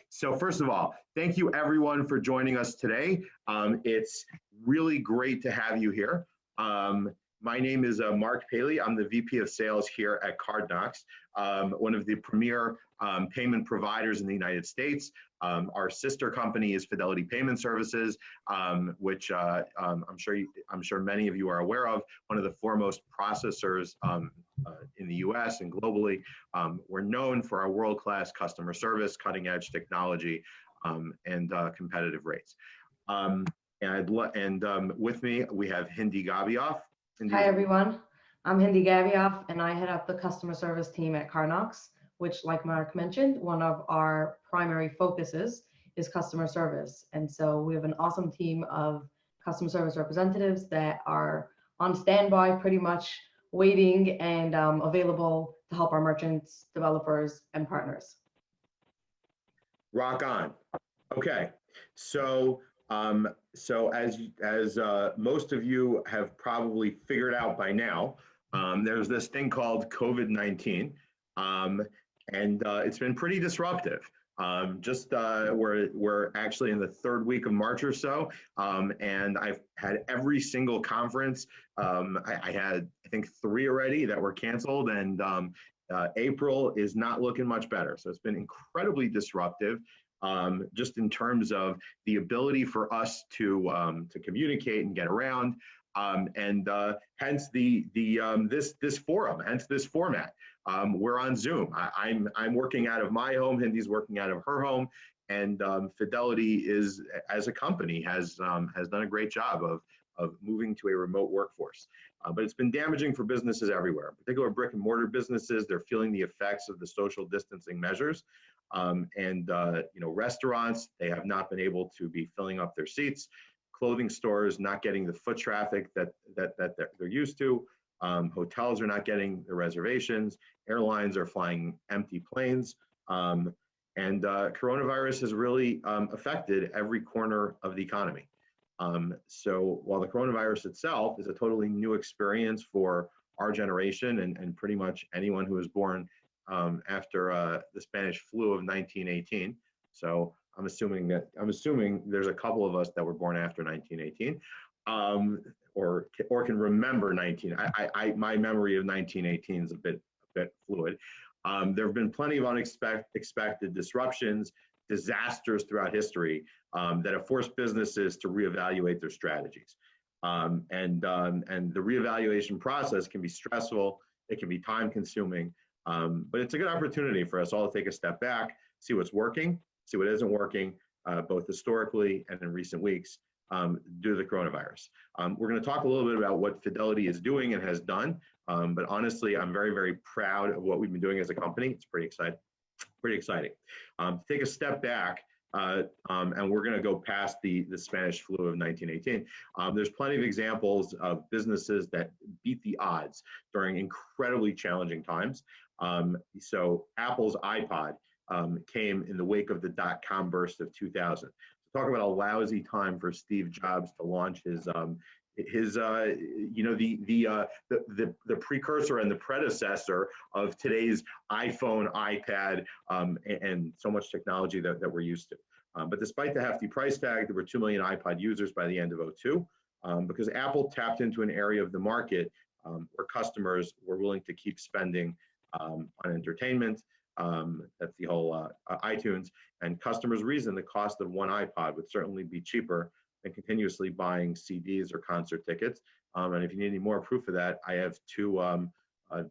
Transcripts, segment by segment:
So first of all, thank you everyone for joining us today. It's really great to have you here. My name is Mark Paley. I'm the VP of Sales here at CardKnox, one of the premier payment providers in the United States. Our sister company is Fidelity Payment Services, which I'm sure many of you are aware of, one of the foremost processors in the US and globally. We're known for our world-class customer service, cutting-edge technology, and competitive rates. With me, we have Hindi Gabioff. Hi, everyone. I'm Hindi Gabioff, and I head up the customer service team at CardKnox, which, like Mark mentioned, one of our primary focuses is customer service. And so we have an awesome team of customer service representatives that are on standby, pretty much waiting and available to help our merchants, developers, and partners. Rock on. Okay, so as most of you have probably figured out by now, there's this thing called COVID-19, and it's been pretty disruptive. We're actually in the third week of March or so, and I've had every single conference. I had, I think, 3 already that were canceled, and April is not looking much better. So it's been incredibly disruptive. Just in terms of the ability for us to communicate and get around, and hence this forum, hence this format. We're on Zoom. I'm working out of my home. Hindi's working out of her home, and Fidelity is, as a company, has done a great job of moving to a remote workforce. But it's been damaging for businesses everywhere, particularly brick and mortar businesses. They're feeling the effects of the social distancing measures. Restaurants, they have not been able to be filling up their seats. Clothing stores not getting the foot traffic that they're used to. Hotels are not getting the reservations. Airlines are flying empty planes. And coronavirus has really affected every corner of the economy. So while the coronavirus itself is a totally new experience for our generation and pretty much anyone who was born after the Spanish flu of 1918. So I'm assuming there's a couple of us that were born after 1918, or can remember 19. My memory of 1918 is a bit fluid. There have been plenty of unexpected disruptions, disasters throughout history that have forced businesses to reevaluate their strategies. And the reevaluation process can be stressful. It can be time-consuming. But it's a good opportunity for us all to take a step back, see what's working, see what isn't working, both historically and in recent weeks due to the coronavirus. We're going to talk a little bit about what Fidelity is doing and has done. But honestly, I'm very, very proud of what we've been doing as a company. It's pretty exciting. Take a step back, and we're going to go past the Spanish flu of 1918. There's plenty of examples of businesses that beat the odds during incredibly challenging times. So Apple's iPod came in the wake of the dot-com burst of 2000. So talk about a lousy time for Steve Jobs to launch the precursor and the predecessor of today's iPhone, iPad, and so much technology that we're used to. But despite the hefty price tag, there were 2 million iPod users by the end of 2002, because Apple tapped into an area of the market where customers were willing to keep spending on entertainment. That's the whole iTunes. And customers reasoned the cost of one iPod would certainly be cheaper than continuously buying CDs or concert tickets. And if you need any more proof of that, I have 2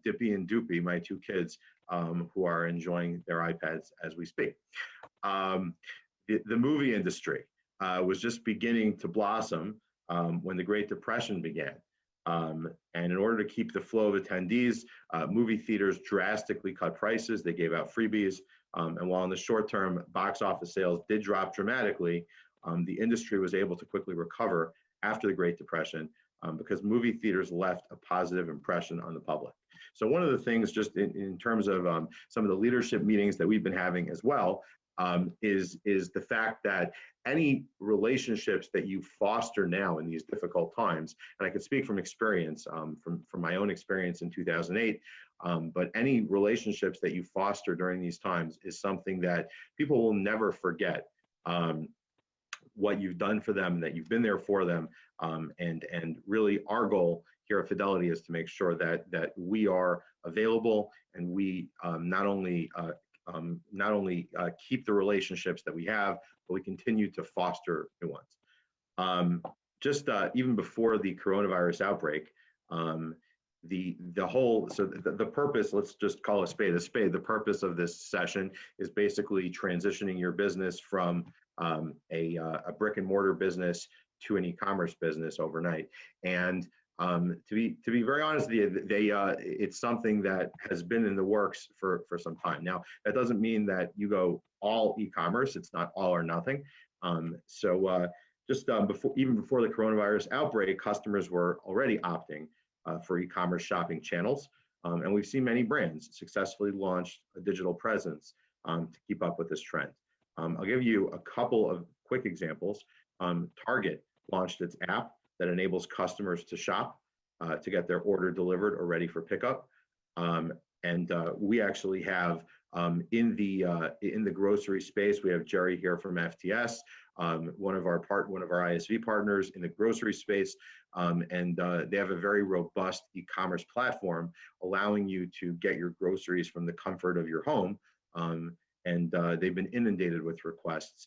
Dippy and Doopy, my 2 kids, who are enjoying their iPads as we speak. The movie industry was just beginning to blossom when the Great Depression began. And in order to keep the flow of attendees, movie theaters drastically cut prices. They gave out freebies. And while in the short term, box office sales did drop dramatically, the industry was able to quickly recover after the Great Depression because movie theaters left a positive impression on the public. So one of the things, just in terms of some of the leadership meetings that we've been having as well, is the fact that any relationships that you foster now in these difficult times, and I can speak from experience, from my own experience in 2008, but any relationships that you foster during these times is something that people will never forget. What you've done for them, and that you've been there for them, and really our goal here at Fidelity is to make sure that we are available, and we not only keep the relationships that we have, but we continue to foster new ones. Just even before the coronavirus outbreak, the purpose, let's just call a spade a spade. The purpose of this session is basically transitioning your business from a brick and mortar business to an e-commerce business overnight. And to be very honest with you, it's something that has been in the works for some time. Now, that doesn't mean that you go all e-commerce. It's not all or nothing. Even before the coronavirus outbreak, customers were already opting for e-commerce shopping channels. And we've seen many brands successfully launch a digital presence to keep up with this trend. I'll give you a couple of quick examples. Target launched its app that enables customers to shop, to get their order delivered or ready for pickup. We actually have in the grocery space, we have Jerry here from FTS, one of our ISV partners in the grocery space, and they have a very robust e-commerce platform allowing you to get your groceries from the comfort of your home. And they've been inundated with requests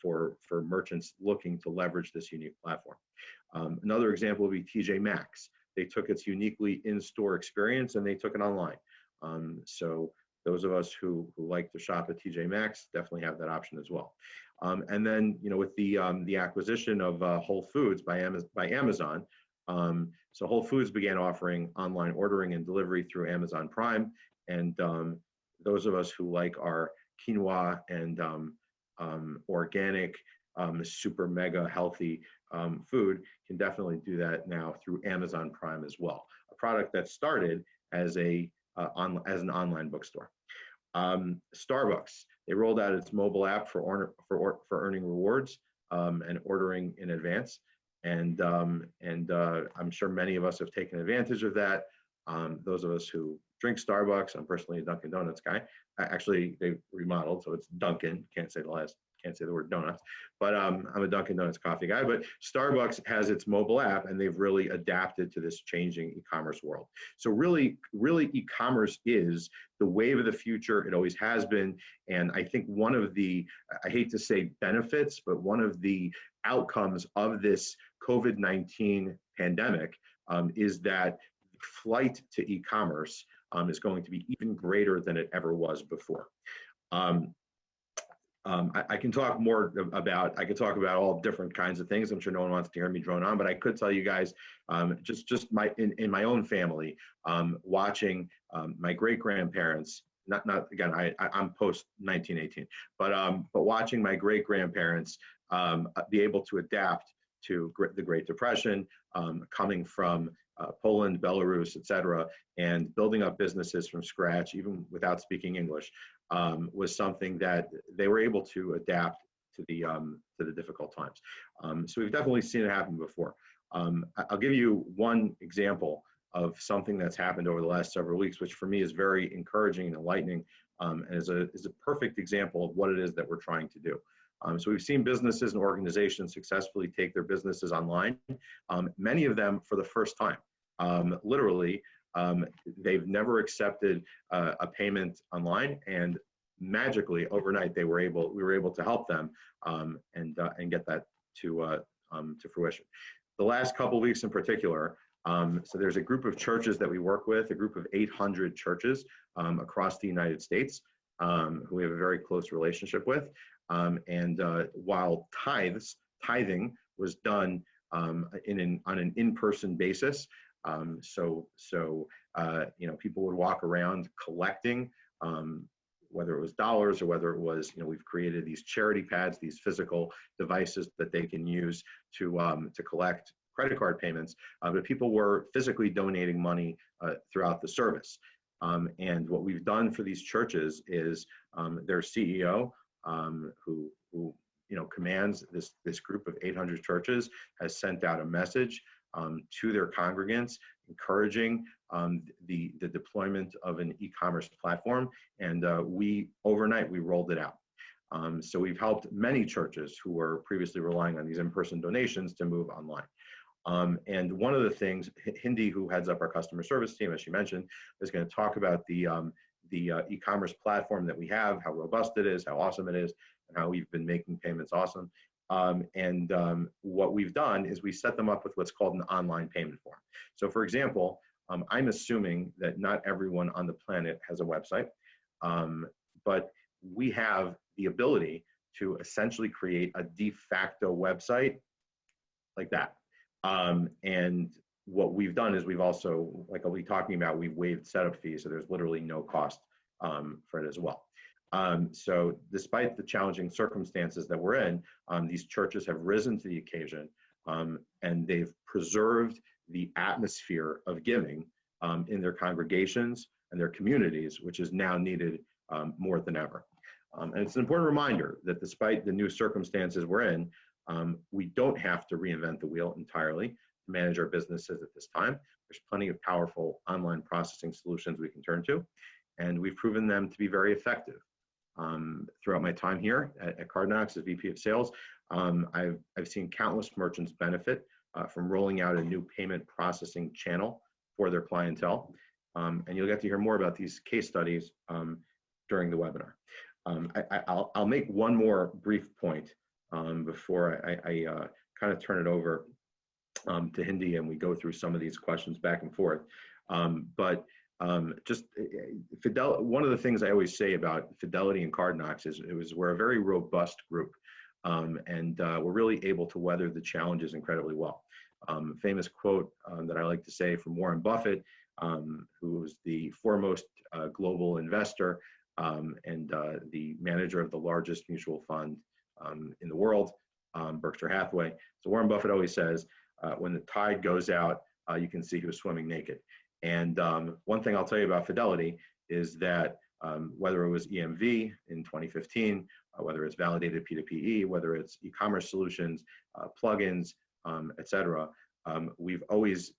for merchants looking to leverage this unique platform. Another example would be TJ Maxx. They took its uniquely in-store experience and they took it online. So those of us who like to shop at TJ Maxx definitely have that option as well. And then, with the acquisition of Whole Foods by Amazon, so Whole Foods began offering online ordering and delivery through Amazon Prime, and those of us who like our quinoa and organic, super mega healthy food can definitely do that now through Amazon Prime as well. A product that started as an online bookstore. Starbucks, they rolled out its mobile app for earning rewards and ordering in advance, and I'm sure many of us have taken advantage of that. Those of us who drink Starbucks, I'm personally a Dunkin' Donuts guy. Actually, they remodeled, so it's Dunkin'. Can't say the word donuts, but I'm a Dunkin' Donuts coffee guy. But Starbucks has its mobile app, and they've really adapted to this changing e-commerce world. So really, e-commerce is the wave of the future. It always has been, and I think one of the, I hate to say benefits, but one of the outcomes of this COVID-19 pandemic is that flight to e-commerce is going to be even greater than it ever was before. I can talk more about, all different kinds of things. I'm sure no one wants to hear me drone on, but I could tell you guys, just in my own family, watching my great-grandparents, not again, I'm post 1918, but watching my great-grandparents be able to adapt to the Great Depression, coming from Poland, Belarus, et cetera, and building up businesses from scratch, even without speaking English, was something that they were able to adapt to the difficult times. So we've definitely seen it happen before. I'll give you one example of something that's happened over the last several weeks, which for me is very encouraging and enlightening, and is a perfect example of what it is that we're trying to do. So we've seen businesses and organizations successfully take their businesses online, many of them for the first time. Literally, they've never accepted a payment online, and magically overnight we were able to help them and get that to fruition. The last couple of weeks in particular, so there's a group of churches that we work with, a group of 800 churches across the United States who we have a very close relationship with. While tithing was done on an in-person basis, people would walk around collecting, whether it was dollars or whether it was, we've created these charity pads, these physical devices that they can use to collect credit card payments, but people were physically donating money throughout the service. And what we've done for these churches is their CEO who commands this group of 800 churches, has sent out a message to their congregants, encouraging the deployment of an e-commerce platform. And overnight, we rolled it out. So we've helped many churches who were previously relying on these in-person donations to move online. And one of the things, Hindi, who heads up our customer service team, as she mentioned, is going to talk about the e-commerce platform that we have, how robust it is, how awesome it is, and how we've been making payments awesome. What we've done is we set them up with what's called an online payment form. So for example, I'm assuming that not everyone on the planet has a website, but we have the ability to essentially create a de facto website like that. And what we've done is we've also, like I'll be talking about, we've waived setup fees, so there's literally no cost for it as well. So despite the challenging circumstances that we're in, these churches have risen to the occasion, and they've preserved the atmosphere of giving in their congregations and their communities, which is now needed more than ever. And it's an important reminder that despite the new circumstances we're in, we don't have to reinvent the wheel entirely to manage our businesses at this time. There's plenty of powerful online processing solutions we can turn to, and we've proven them to be very effective. Throughout my time here at CardKnox as VP of Sales, I've seen countless merchants benefit from rolling out a new payment processing channel for their clientele. And you'll get to hear more about these case studies during the webinar. I'll make one more brief point before I kind of turn it over to Hindi and we go through some of these questions back and forth. Just one of the things I always say about Fidelity and CardKnox is we're a very robust group, and we're really able to weather the challenges incredibly well. Famous quote that I like to say from Warren Buffett, who is the foremost global investor and the manager of the largest mutual fund in the world, Berkshire Hathaway. So Warren Buffett always says, when the tide goes out, you can see who's swimming naked. And one thing I'll tell you about Fidelity is that whether it was EMV in 2015, whether it's validated P2PE, whether it's e-commerce solutions, plugins, et cetera, we've always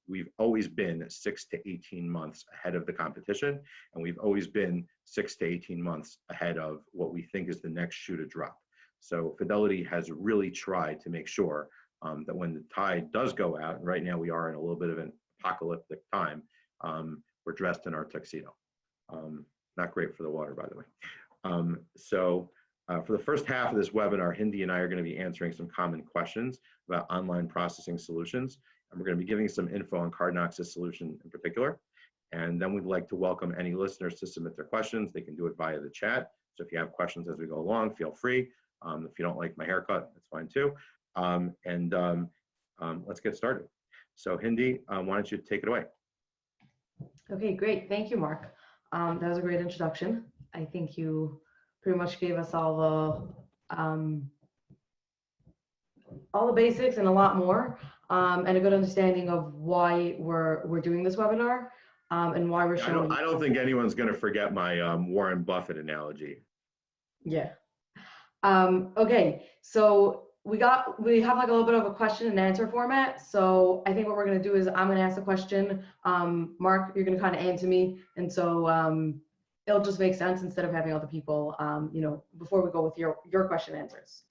been 6 to 18 months ahead of the competition, and we've always been 6 to 18 months ahead of what we think is the next shoe to drop. So Fidelity has really tried to make sure that when the tide does go out, and right now we are in a little bit of an apocalyptic time, we're dressed in our tuxedo. Not great for the water, by the way. For the first half of this webinar, Hindi and I are going to be answering some common questions about online processing solutions. And we're going to be giving some info on CardKnox's solution in particular. And then we'd like to welcome any listeners to submit their questions. They can do it via the chat. So if you have questions as we go along, feel free. If you don't like my haircut, that's fine too. Let's get started. So Hindi, why don't you take it away? Okay, great. Thank you, Mark. That was a great introduction. I think you pretty much gave us all the basics and a lot more, and a good understanding of why we're doing this webinar and why we're showing. I don't think anyone's going to forget my Warren Buffett analogy. Yeah. Okay. So we have like a little bit of a question and answer format. So I think what we're going to do is I'm going to ask a question. Mark, you're going to kind of answer me. And so it'll just make sense instead of having other people, before we go with your question answers.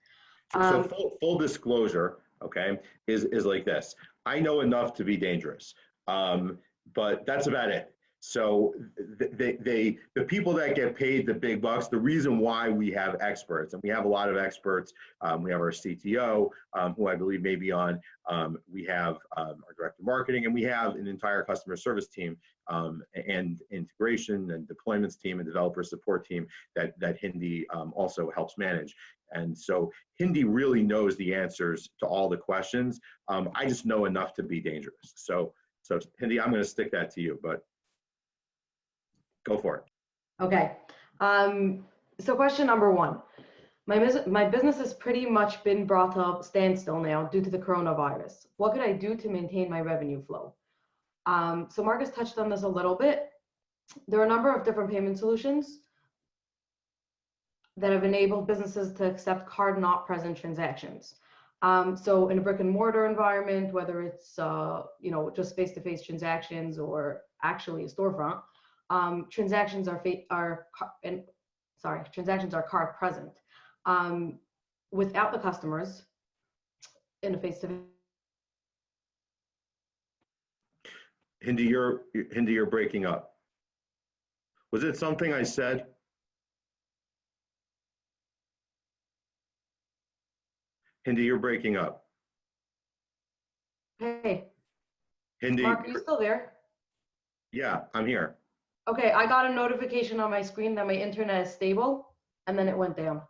So full disclosure, okay, is like this. I know enough to be dangerous, but that's about it. So the people that get paid the big bucks, the reason why we have experts, and we have a lot of experts, we have our CTO, who I believe may be on, we have our director of marketing, and we have an entire customer service team and integration and deployments team and developer support team that Hindi also helps manage. And so Hindi really knows the answers to all the questions. I just know enough to be dangerous. So Hindi, I'm going to stick that to you, but go for it. Okay. So question number one. My business has pretty much been brought to a standstill now due to the coronavirus. What could I do to maintain my revenue flow? So Marcus touched on this a little bit. There are a number of different payment solutions. that have enabled businesses to accept card not present transactions. So in a brick and mortar environment, whether it's just face-to-face transactions or actually a storefront, transactions are card present. Without the customers in a face-to-face. Hindi, you're breaking up. Was it something I said? Hindi, you're breaking up. Hey, Hindi, Mark, are you still there? yeah, I'm here. Okay, I got a notification on my screen that my internet is stable, and then it went down.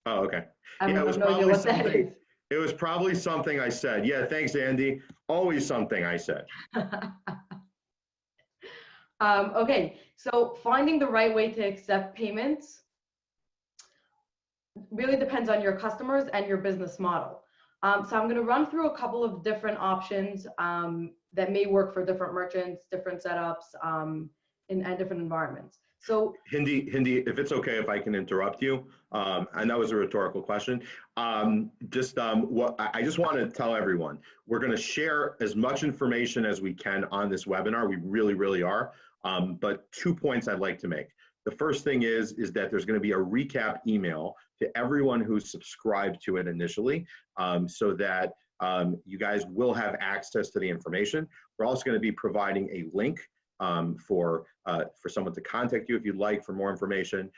Oh, okay. I Yeah, it have was no idea probably what that something. is. It was probably something I said. Yeah, thanks, Andy. Always something I said. Okay, so finding the right way to accept payments really depends on your customers and your business model. So I'm going to run through a couple of different options that may work for different merchants, different setups, and different environments. So Hindi, if it's okay if I can interrupt you, and that was a rhetorical question. What I just want to tell everyone, we're going to share as much information as we can on this webinar. We really, really are. But 2 points I'd like to make. The first thing is that there's going to be a recap email to everyone who's subscribed to it initially, so that you guys will have access to the information. We're also going to be providing a link for someone to contact you if you'd like for more information,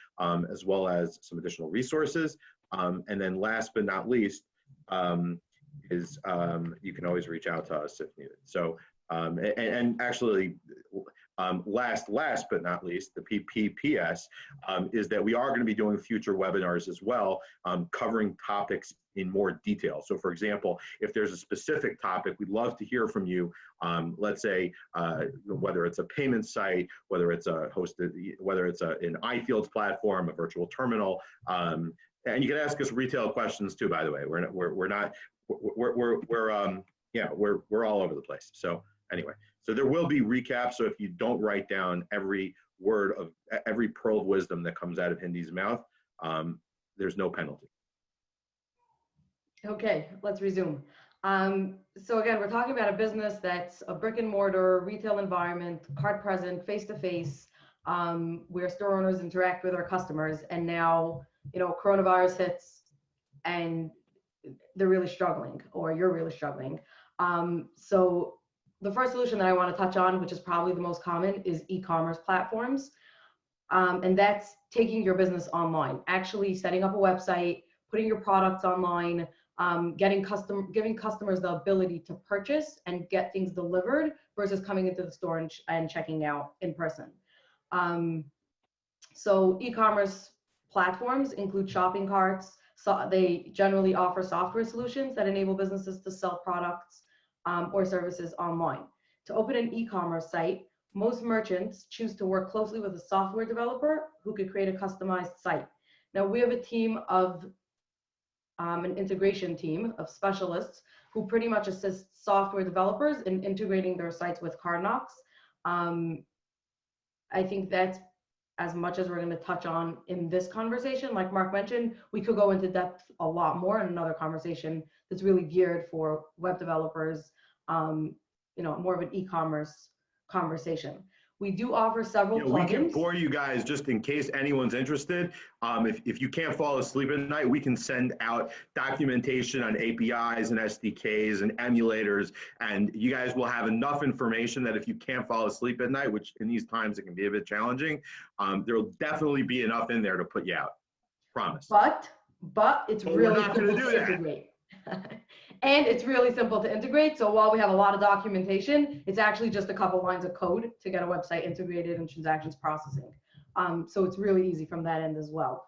as well as some additional resources. And then last but not least, you can always reach out to us if needed. So, and actually, last but not least, the PPPS is that we are going to be doing future webinars as well, covering topics in more detail. So for example, if there's a specific topic, we'd love to hear from you. Let's say, whether it's a payment site, whether it's a whether it's an iFields platform, a virtual terminal, and you can ask us retail questions too, by the way. We're all over the place. So anyway, so there will be recaps. So if you don't write down every word of every pearl of wisdom that comes out of Hindi's mouth, there's no penalty. Okay, let's resume. So again, we're talking about a business that's a brick and mortar retail environment, card present, face-to-face, where store owners interact with our customers. And now, coronavirus hits and they're really struggling, or you're really struggling. So the first solution that I want to touch on, which is probably the most common, is e-commerce platforms. And that's taking your business online, actually setting up a website, putting your products online, giving customers the ability to purchase and get things delivered versus coming into the store and checking out in person. So e-commerce platforms include shopping carts. So they generally offer software solutions that enable businesses to sell products or services online. To open an e-commerce site, most merchants choose to work closely with a software developer who could create a customized site. Now we have a team of an integration team of specialists who pretty much assist software developers in integrating their sites with CardKnox. I think that's as much as we're going to touch on in this conversation. Like Mark mentioned, we could go into depth a lot more in another conversation that's really geared for web developers, more of an e-commerce conversation. We do offer several plugins. We can, for you guys, just in case anyone's interested, if you can't fall asleep at night, we can send out documentation on APIs and SDKs and emulators, and you guys will have enough information that if you can't fall asleep at night, which in these times it can be a bit challenging, there will definitely be enough in there to put you out. Promise. But it's really simple to integrate. And it's really simple to integrate. So while we have a lot of documentation, it's actually just a couple lines of code to get a website integrated and transactions processing. So it's really easy from that end as well.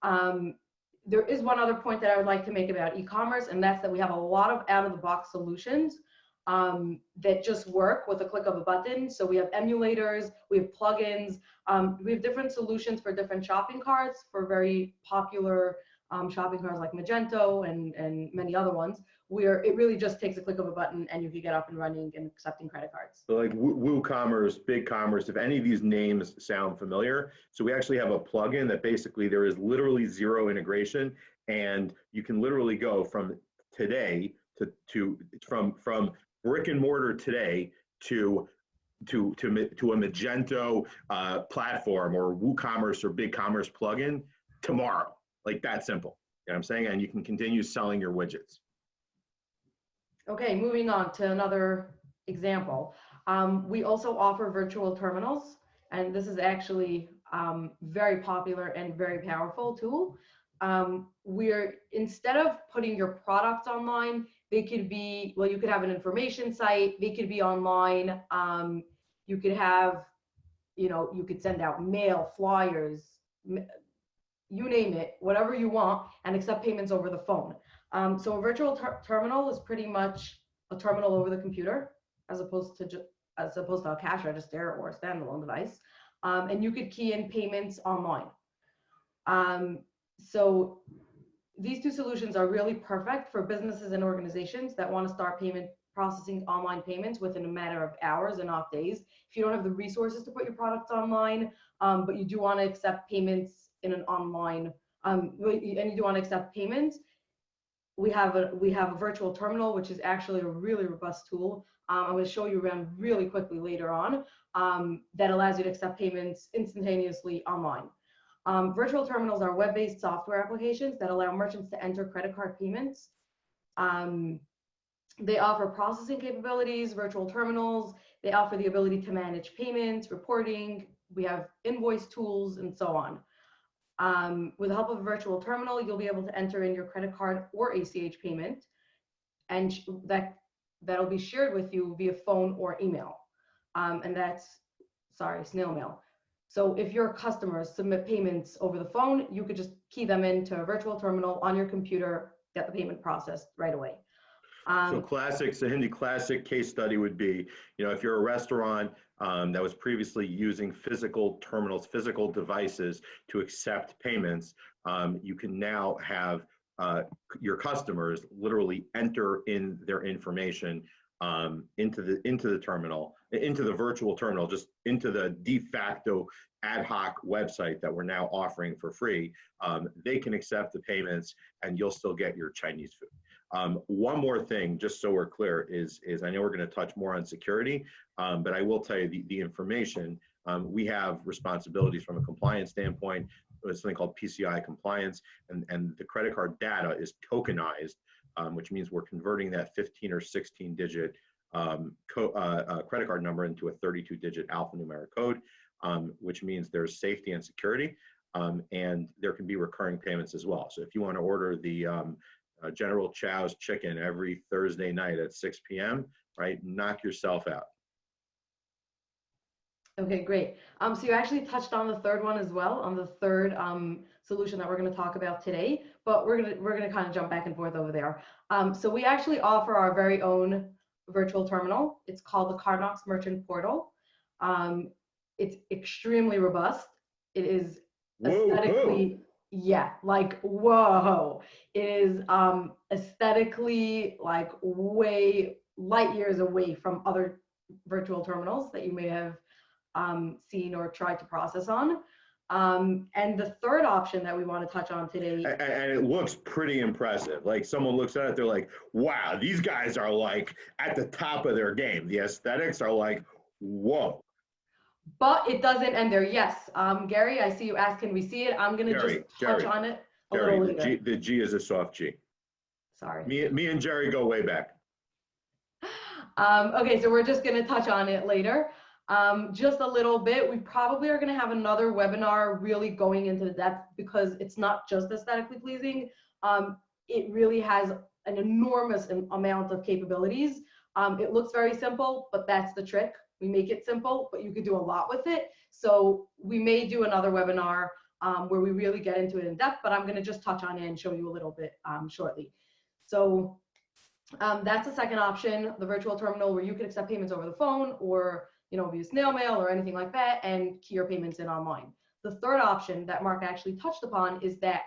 There is one other point that I would like to make about e-commerce, and that's that we have a lot of out-of-the-box solutions that just work with a click of a button. So we have emulators, we have plugins, we have different solutions for different shopping carts for very popular shopping carts like Magento and many other ones, where it really just takes a click of a button and you can get up and running and accepting credit cards. So like WooCommerce, BigCommerce, if any of these names sound familiar, so we actually have a plugin that basically there is literally zero integration, and you can literally go from today from Brick-and-Mortar today to a Magento platform or WooCommerce or BigCommerce plugin tomorrow, like that simple. You know what I'm saying? And you can continue selling your widgets. Okay, moving on to another example. We also offer virtual terminals, and this is actually very popular and very powerful tool. We're, instead of putting your products online, they could be, well, you could have an information site, they could be online. You could have, you could send out mail, flyers, you name it, whatever you want, and accept payments over the phone. So a virtual terminal is pretty much a terminal over the computer, as opposed to a cash register or a standalone device. And you could key in payments online. So these two solutions are really perfect for businesses and organizations that want to start processing online payments within a matter of hours and not days. If you don't have the resources to put your products online, but you do want to accept payments in an online, and you do want to accept payments, we have a virtual terminal, which is actually a really robust tool. I'm going to show you around really quickly later on, that allows you to accept payments instantaneously online. Virtual terminals are web-based software applications that allow merchants to enter credit card payments. They offer processing capabilities, virtual terminals. They offer the ability to manage payments, reporting. We have invoice tools and so on. With the help of a virtual terminal, you'll be able to enter in your credit card or ACH payment, and that'll be shared with you via phone or email. And that's, snail mail. So if your customers submit payments over the phone, you could just key them into a virtual terminal on your computer, get the payment processed right away. So Hindi classic case study would be, if you're a restaurant that was previously using physical terminals, physical devices to accept payments, you can now have your customers literally enter in their information into the terminal, into the virtual terminal, just into the de facto ad hoc website that we're now offering for free. They can accept the payments and you'll still get your Chinese food. One more thing, just so we're clear, is I know we're going to touch more on security, but I will tell you the information, we have responsibilities from a compliance standpoint. There's something called PCI compliance, and the credit card data is tokenized, which means we're converting that 15 or 16 digit credit card number into a 32-digit alphanumeric code, which means there's safety and security, and there can be recurring payments as well. So if you want to order the General Chow's chicken every Thursday night at 6 p.m., right, knock yourself out. Okay, great. So you actually touched on the third one as well, on the third solution that we're going to talk about today, but we're gonna kind of jump back and forth over there. So we actually offer our very own virtual terminal. It's called the CardNox Merchant Portal. It's extremely robust. It is aesthetically, yeah, like whoa. It is aesthetically like way light years away from other virtual terminals that you may have seen or tried to process on. And the third option that we want to touch on today. And it looks pretty impressive. Like someone looks at it, they're like, wow, these guys are like at the top of their game. The aesthetics are like, whoa. But it doesn't end there. Yes, Gary, I see you ask, can we see it? I'm going to just touch on it a little later. The G is a soft G. Sorry. Me and Jerry go way back. Okay, so we're just going to touch on it later. Just a little bit. We probably are going to have another webinar really going into the depth, because it's not just aesthetically pleasing. It really has an enormous amount of capabilities. It looks very simple, but that's the trick. We make it simple, but you could do a lot with it. So we may do another webinar where we really get into it in depth, but I'm going to just touch on it and show you a little bit shortly. So that's the second option, the virtual terminal, where you can accept payments over the phone or via snail mail or anything like that, and key your payments in online. The third option that Mark actually touched upon is that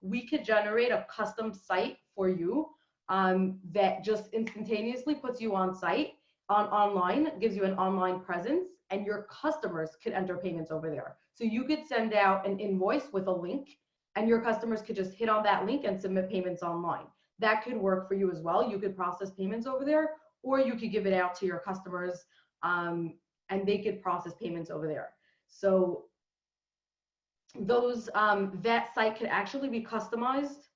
we could generate a custom site for you that just instantaneously puts you on site, online, gives you an online presence, and your customers could enter payments over there. So you could send out an invoice with a link, and your customers could just hit on that link and submit payments online. That could work for you as well. You could process payments over there, or you could give it out to your customers and they could process payments over there. So those that site could actually be customized.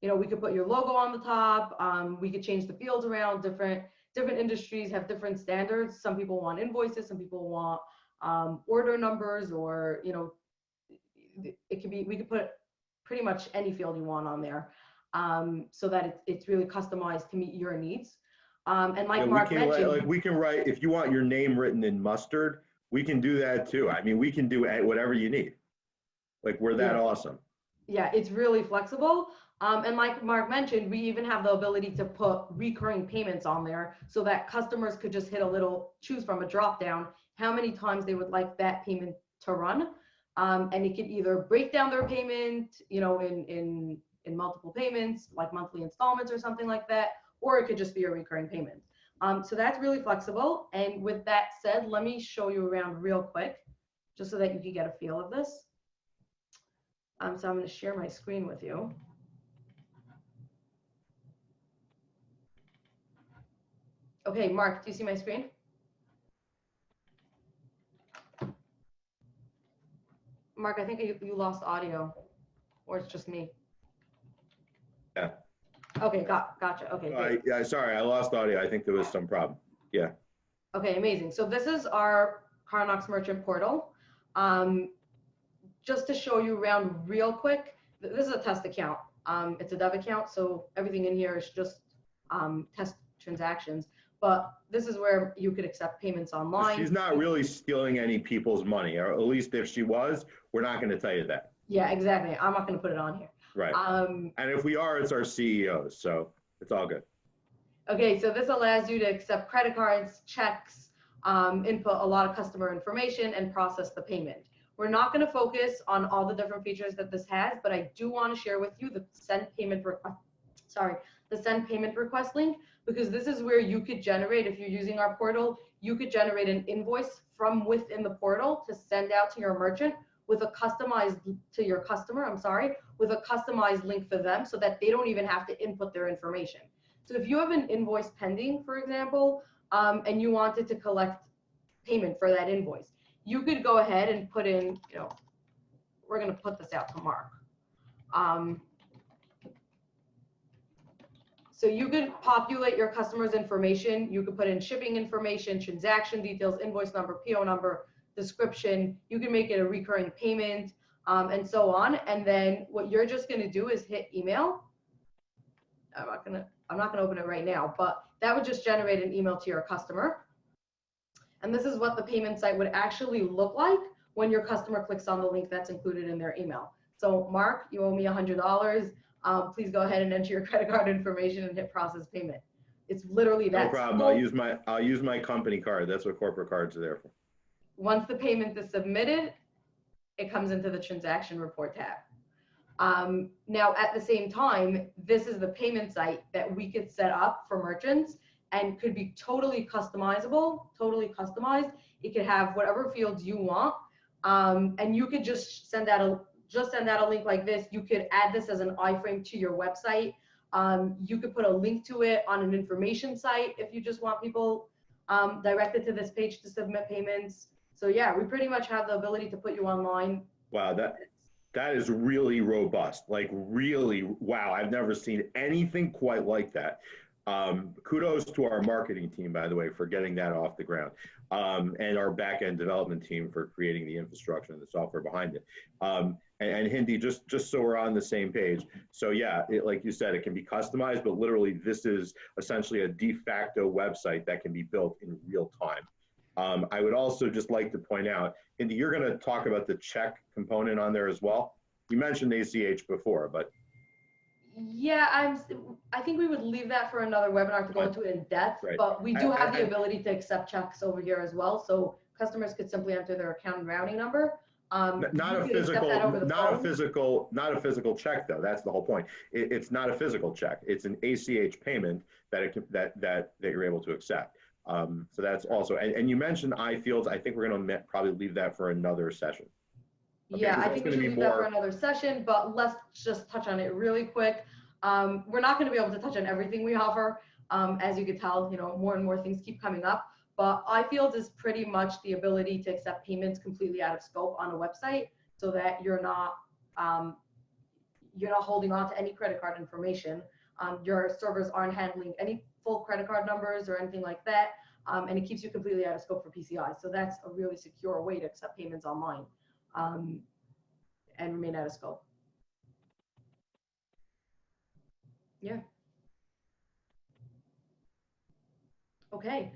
You know, we could put your logo on the top. We could change the fields around. Different industries have different standards. Some people want invoices. Some people want order numbers, or, you know, it could be, we could put pretty much any field you want on there, so that it's really customized to meet your needs. And like Mark mentioned, like we can write, if you want your name written in mustard, we can do that too. I mean, we can do whatever you need. Like, we're that awesome. Yeah, it's really flexible. And like Mark mentioned, we even have the ability to put recurring payments on there, so that customers could just hit a little, choose from a drop down how many times they would like that payment to run. And it could either break down their payment, you know, in multiple payments, like monthly installments or something like that, or it could just be a recurring payment. So that's really flexible. And with that said, let me show you around real quick, just so that you can get a feel of this. So I'm going to share my screen with you. Okay, Mark, do you see my screen? Mark, I think you lost audio, or it's just me. Yeah. Okay, gotcha. Okay. Yeah, sorry, I lost audio. I think there was some problem. Yeah. Okay, amazing. So this is our Carnox merchant portal. Just to show you around real quick, this is a test account. It's a dev account, so everything in here is just test transactions. But this is where you could accept payments online. She's not really stealing any people's money, or at least if she was, we're not going to tell you that. Yeah, exactly. I'm not going to put it on here. Right. And if we are, it's our CEOs, so it's all good. Okay, so this allows you to accept credit cards, checks, input a lot of customer information, and process the payment. We're not going to focus on all the different features that this has, but I do want to share with you the send payment request link, because this is where you could generate, if you're using our portal, you could generate an invoice from within the portal to send out to your merchant with a customized, to your customer, with a customized link for them, so that they don't even have to input their information. So if you have an invoice pending, for example, and you wanted to collect payment for that invoice, you could go ahead and put in, you know, we're going to put this out to Mark. So you could populate your customer's information. You could put in shipping information, transaction details, invoice number, PO number, description. You can make it a recurring payment, and so on. And then what you're just going to do is hit email. I'm not going to open it right now, but that would just generate an email to your customer. And this is what the payment site would actually look like when your customer clicks on the link that's included in their email. So Mark, you owe me $100. Please go ahead and enter your credit card information and hit process payment. It's literally that. No problem. Simple. I'll use my company card. That's what corporate cards are there for. Once the payment is submitted, it comes into the transaction report tab. Now, at the same time, this is the payment site that we could set up for merchants and could be totally customizable, totally customized. It could have whatever fields you want, and you could just send out a link like this. You could add this as an iframe to your website. You could put a link to it on an information site if you just want people directed to this page to submit payments. So yeah, we pretty much have the ability to put you online. Wow, that is really robust. Like, really, wow, I've never seen anything quite like that. Kudos to our marketing team, by the way, for getting that off the ground, and our back-end development team for creating the infrastructure and the software behind it. And Hindi, just so we're on the same page. So yeah, like you said, it can be customized, but literally this is essentially a de facto website that can be built in real time. I would also just like to point out, Hindi, you're going to talk about the check component on there as well. You mentioned ACH before, but yeah, I think we would leave that for another webinar to go into it in depth, right. But we do have the ability to accept checks over here as well. So customers could simply enter their account and routing number. Not You a can accept that over the phone. not a physical check though. That's the whole point. It's not a physical check. It's an ACH payment that that you're able to accept. So that's also, and you mentioned iFields. I think we're going to probably leave that for another session. Okay, Yeah, I that's think we going to should be leave that for more. another session, but let's just touch on it really quick. We're not going to be able to touch on everything we offer. As you can tell, more and more things keep coming up. But iFields is pretty much the ability to accept payments completely out of scope on a website, so that you're not holding on to any credit card information. Your servers aren't handling any full credit card numbers or anything like that, and it keeps you completely out of scope for PCI. So that's a really secure way to accept payments online and remain out of scope. Yeah. Okay.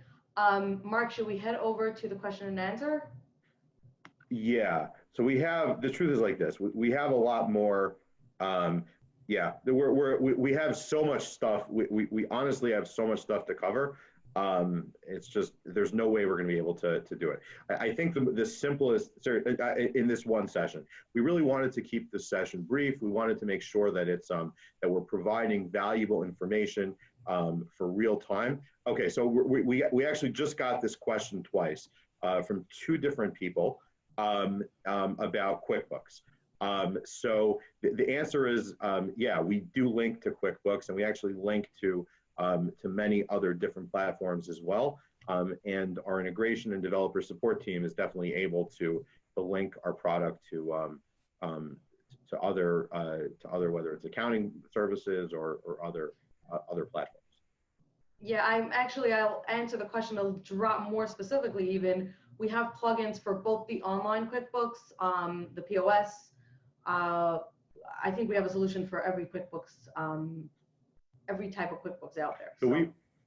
Mark, should we head over to the question and answer? Yeah. So the truth is like this. We have a lot more. Yeah, we have so much stuff. We honestly have so much stuff to cover. It's just, there's no way we're going to be able to do it. I think the simplest, in this one session, we really wanted to keep the session brief. We wanted to make sure that that we're providing valuable information for real time. Okay, so we actually just got this question twice from two different people about QuickBooks. So the answer is, yeah, we do link to QuickBooks, and we actually link to many other different platforms as well. And our integration and developer support team is definitely able to link our product to other whether it's accounting services or other platforms. Yeah, I'll answer the question a drop more specifically even. We have plugins for both the online QuickBooks, the POS. I think we have a solution for every QuickBooks, every type of QuickBooks out there.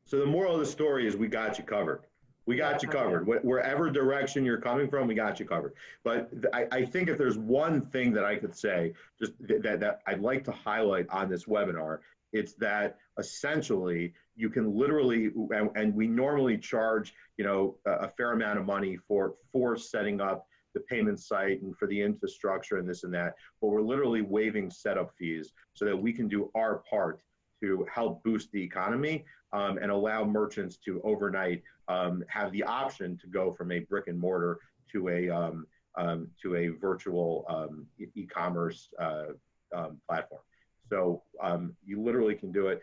So the moral of the story is we got you covered. We got you covered. Wherever direction you're coming from, we got you covered. But I think if there's one thing that I could say, just that I'd like to highlight on this webinar, it's that essentially you can literally, and we normally charge, a fair amount of money for setting up the payment site and for the infrastructure and this and that, but we're literally waiving setup fees so that we can do our part to help boost the economy and allow merchants to overnight have the option to go from a brick and mortar to a virtual e-commerce platform. So you literally can do it.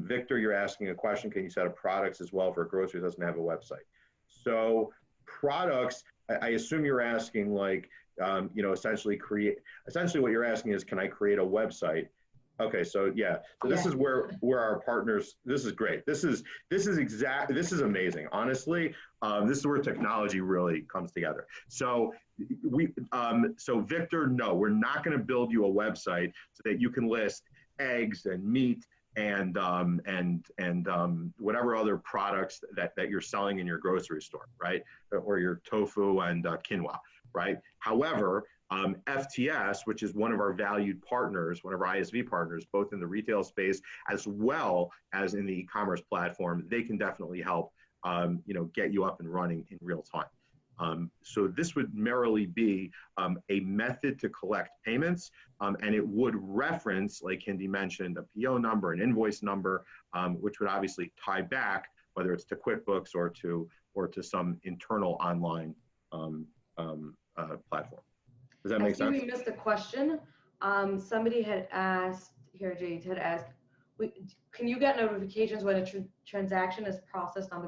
Victor, you're asking a question. Can you set up products as well for a grocery that doesn't have a website? So products, I assume you're asking like, essentially what you're asking is, can I create a website? Okay, so yeah, so this is where our partners, this is great. This is amazing. Honestly, this is where technology really comes together. So so Victor, no, we're not going to build you a website so that you can list eggs and meat and whatever other products that you're selling in your grocery store, right? Or your tofu and quinoa, right? However, FTS, which is one of our valued partners, one of our ISV partners, both in the retail space as well as in the e-commerce platform, they can definitely help, get you up and running in real time. So this would merely be a method to collect payments, and it would reference, like Hindi mentioned, a PO number, an invoice number, which would obviously tie back, whether it's to QuickBooks or to some internal online platform. Does that make sense? We missed a question. Somebody had asked, Jade had asked, can you get notifications when a transaction is processed on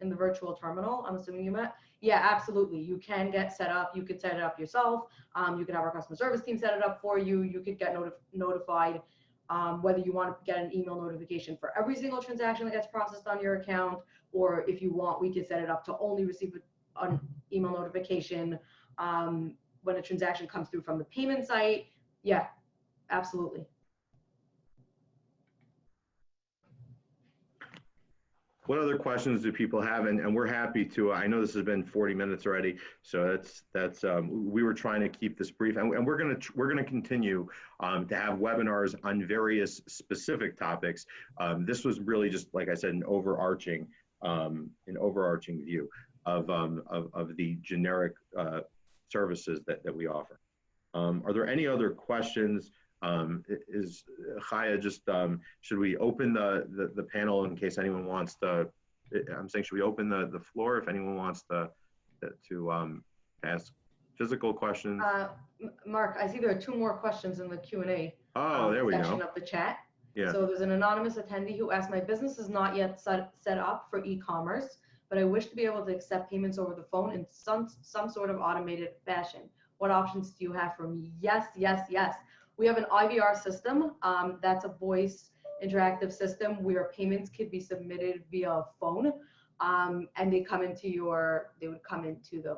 in the virtual terminal? I'm assuming you meant. Yeah, absolutely. You can get set up. You could set it up yourself. You could have our customer service team set it up for you. You could get notified whether you want to get an email notification for every single transaction that gets processed on your account, or if you want, we could set it up to only receive an email notification when a transaction comes through from the payment site. Yeah, absolutely. What other questions do people have? And we're happy to, I know this has been 40 minutes already, so we were trying to keep this brief, and we're gonna continue to have webinars on various specific topics. This was really just, like I said, an overarching view of the generic services that we offer. Are there any other questions? Is Chaya just, should we open the panel in case anyone wants to, I'm saying, should we open the floor if anyone wants to ask physical questions? Mark, I see there are 2 more questions in the Q&A There we section go. of the chat. Yeah. So there's an anonymous attendee who asked, my business is not yet set up for e-commerce, but I wish to be able to accept payments over the phone in some sort of automated fashion. What options do you have for me? Yes, yes, yes. We have an IVR system. That's a voice interactive system where payments could be submitted via phone, and they would come into the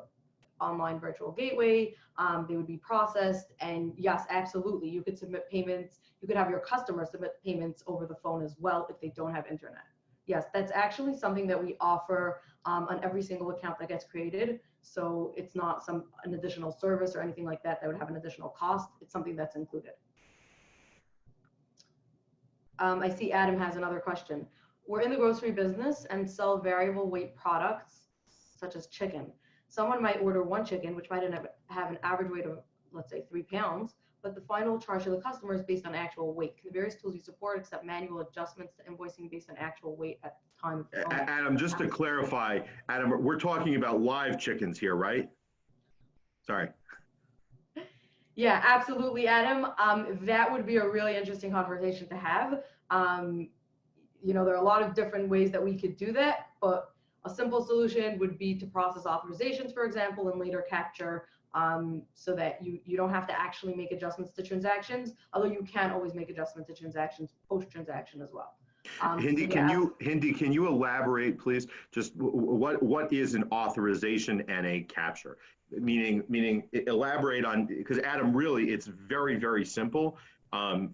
online virtual gateway. They would be processed, and yes, absolutely, you could submit payments. You could have your customers submit payments over the phone as well if they don't have internet. Yes, that's actually something that we offer on every single account that gets created. So it's not an additional service or anything like that would have an additional cost. It's something that's included. I see Adam has another question. We're in the grocery business and sell variable weight products such as chicken. Someone might order 1 chicken, which might have an average weight of, let's say, 3 pounds, but the final charge to the customer is based on actual weight. Can the various tools you support accept manual adjustments to invoicing based on actual weight at the time of fulfillment? Adam, just to clarify, Adam, we're talking about live chickens here, right? Sorry. Yeah, absolutely, Adam. That would be a really interesting conversation to have. You know, there are a lot of different ways that we could do that, but a simple solution would be to process authorizations, for example, and later capture, so that you don't have to actually make adjustments to transactions, although you can always make adjustments to transactions post-transaction as well. Hindi, can you elaborate, please? Just what is an authorization and a capture? Meaning elaborate on, because Adam, really, it's very, very simple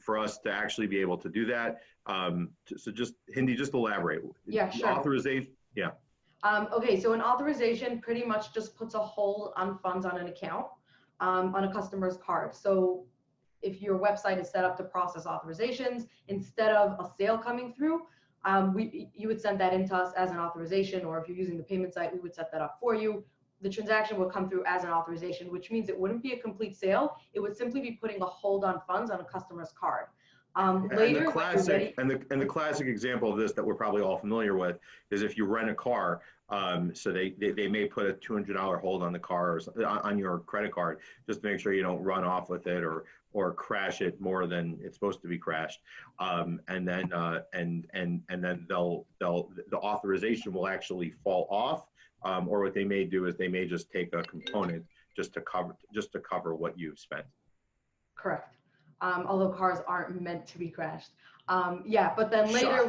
for us to actually be able to do that. So just, Hindi, just elaborate. Yeah, sure. Authorization, yeah. Okay, so an authorization pretty much just puts a hold on funds on an account, on a customer's card. So if your website is set up to process authorizations, instead of a sale coming through, you would send that in to us as an authorization, or if you're using the payment site, we would set that up for you. The transaction will come through as an authorization, which means it wouldn't be a complete sale. It would simply be putting a hold on funds on a customer's card. Later, the classic example of this that we're probably all familiar with is if you rent a car, so they may put a $200 hold on the car or on your credit card just to make sure you don't run off with it or crash it more than it's supposed to be crashed, and then the authorization will actually fall off, or what they may do is they may just take a component just to cover what you've spent. Correct. Although cars aren't meant to be crashed. Yeah, but then later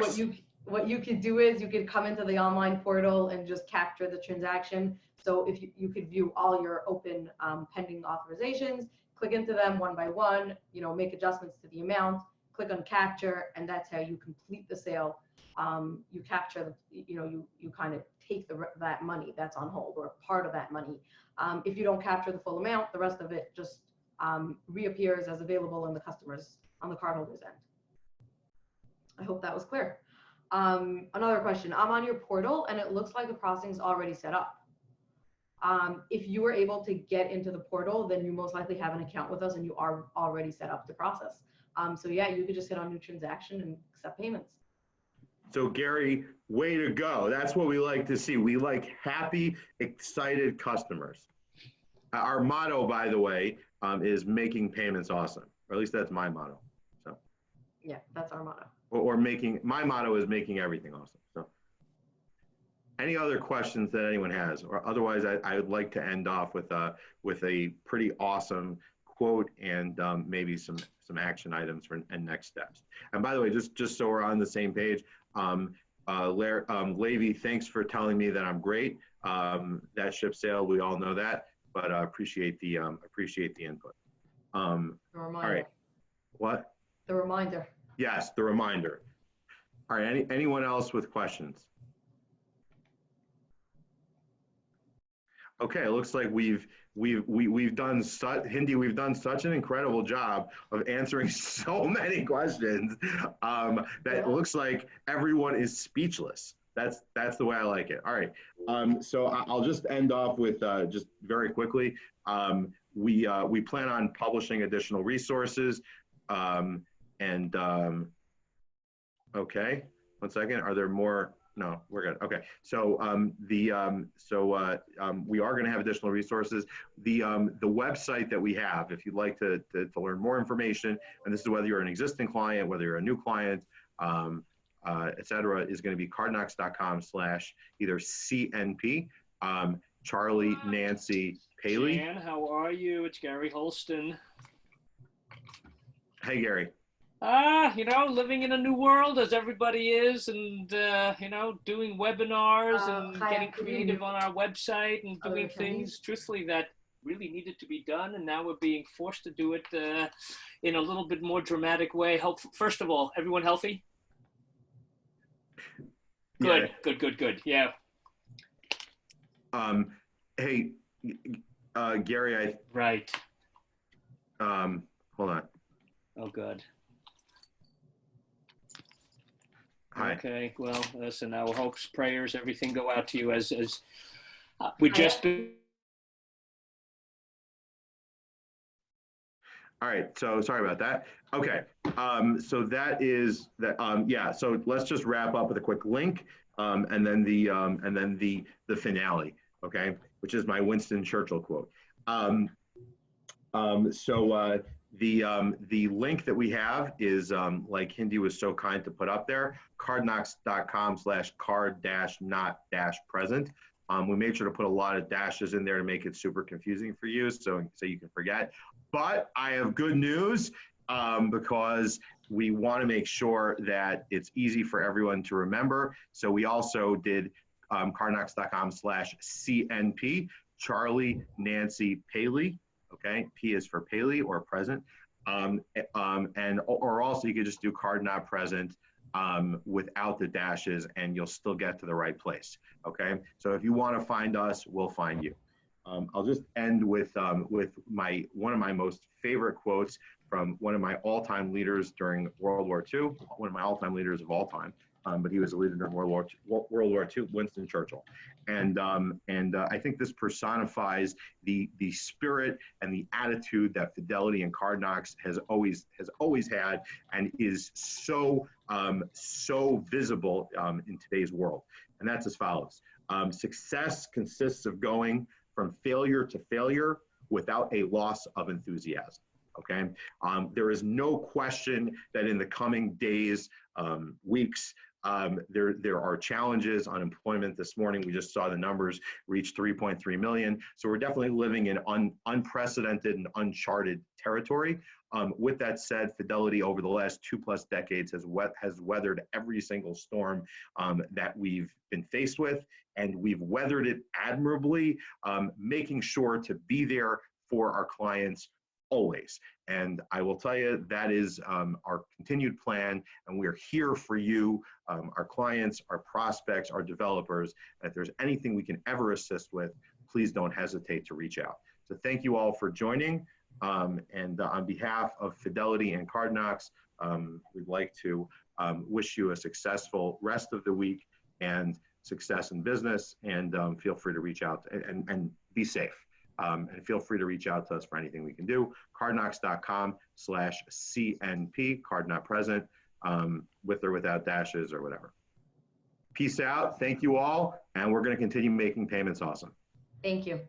what you could do is you could come into the online portal and just capture the transaction. So if you could view all your open pending authorizations, click into them one by one, you know, make adjustments to the amount, click on capture, and that's how you complete the sale. You capture, you kind of take that money that's on hold, or part of that money. If you don't capture the full amount, the rest of it just reappears as available on the cardholder's end. I hope that was clear. Another question. I'm on your portal and it looks like the processing is already set up. If you were able to get into the portal, then you most likely have an account with us and you are already set up to process. So yeah, you could just hit on new transaction and accept payments. So Gary, way to go. That's what we like to see. We like happy, excited customers. Our motto, by the way, is making payments awesome, or at least that's my motto. So yeah, that's our motto. Or my motto is making everything awesome. So any other questions that anyone has, or otherwise I would like to end off with a pretty awesome quote and maybe some action items and next steps. And by the way, just so we're on the same page, Levi, thanks for telling me that I'm great. That ship sailed, we all know that, but appreciate the input. The reminder. All right. What? The reminder. Yes, the reminder. All right. Anyone else with questions? Okay, it looks like we've done Hindi. We've done such an incredible job of answering so many questions that it looks like everyone is speechless. That's the way I like it. All right. So I'll just end off with just very quickly. We plan on publishing additional resources. And okay, one second. Are there more? No, we're good. Okay. So we are going to have additional resources. The website that we have, if you'd like to learn more information, and this is whether you're an existing client, whether you're a new client, et cetera, is going to be cardknox.com/ either CNP, Charlie Nancy Paley. Jan, how are you? It's Gary Holston. Hey, Gary. Living in a new world as everybody is, and doing webinars and getting creative on our website and doing things, truthfully, that really needed to be done, and now we're being forced to do it in a little bit more dramatic way. First of all, everyone healthy? Good, yeah. Good. Yeah. Hey, Gary, Right. Hold on. Oh, good. Hi. Okay, well, listen, our hopes, prayers, everything go out to you as we just... All right, so sorry about that. Okay, so that is that. Yeah, so let's just wrap up with a quick link, and then the finale. Okay, which is my Winston Churchill quote. The link that we have is like Hindi was so kind to put up there, cardknox.com/card-not-present. We made sure to put a lot of dashes in there to make it super confusing for you, so you can forget. But I have good news because we want to make sure that it's easy for everyone to remember. So we also did cardknox.com/CNP, Charlie Nancy Paley. Okay, P is for Paley or present, or also you could just do card not present without the dashes, and you'll still get to the right place. Okay, so if you want to find us, we'll find you. I'll just end with one of my most favorite quotes from one of my all-time leaders during World War II, one of my all-time leaders of all time. But he was a leader during World War II, Winston Churchill. And I think this personifies the spirit and the attitude that Fidelity and CardKnox has always had, and is so visible in today's world. And that's as follows: success consists of going from failure to failure without a loss of enthusiasm. Okay, there is no question that in the coming days, weeks, there are challenges. Unemployment this morning, we just saw the numbers reach 3.3 million. So we're definitely living in unprecedented and uncharted territory. With that said, Fidelity over the last 2+ decades has weathered every single storm that we've been faced with, and we've weathered it admirably, making sure to be there for our clients always. And I will tell you, that is our continued plan, and we are here for you, our clients, our prospects, our developers. And if there's anything we can ever assist with, please don't hesitate to reach out. So thank you all for joining. And on behalf of Fidelity and CardKnox, we'd like to wish you a successful rest of the week and success in business. And feel free to reach out and be safe. And feel free to reach out to us for anything we can do. cardknox.com/CNP, card not present, with or without dashes or whatever. Peace out. Thank you all. And we're going to continue making payments awesome. Thank you.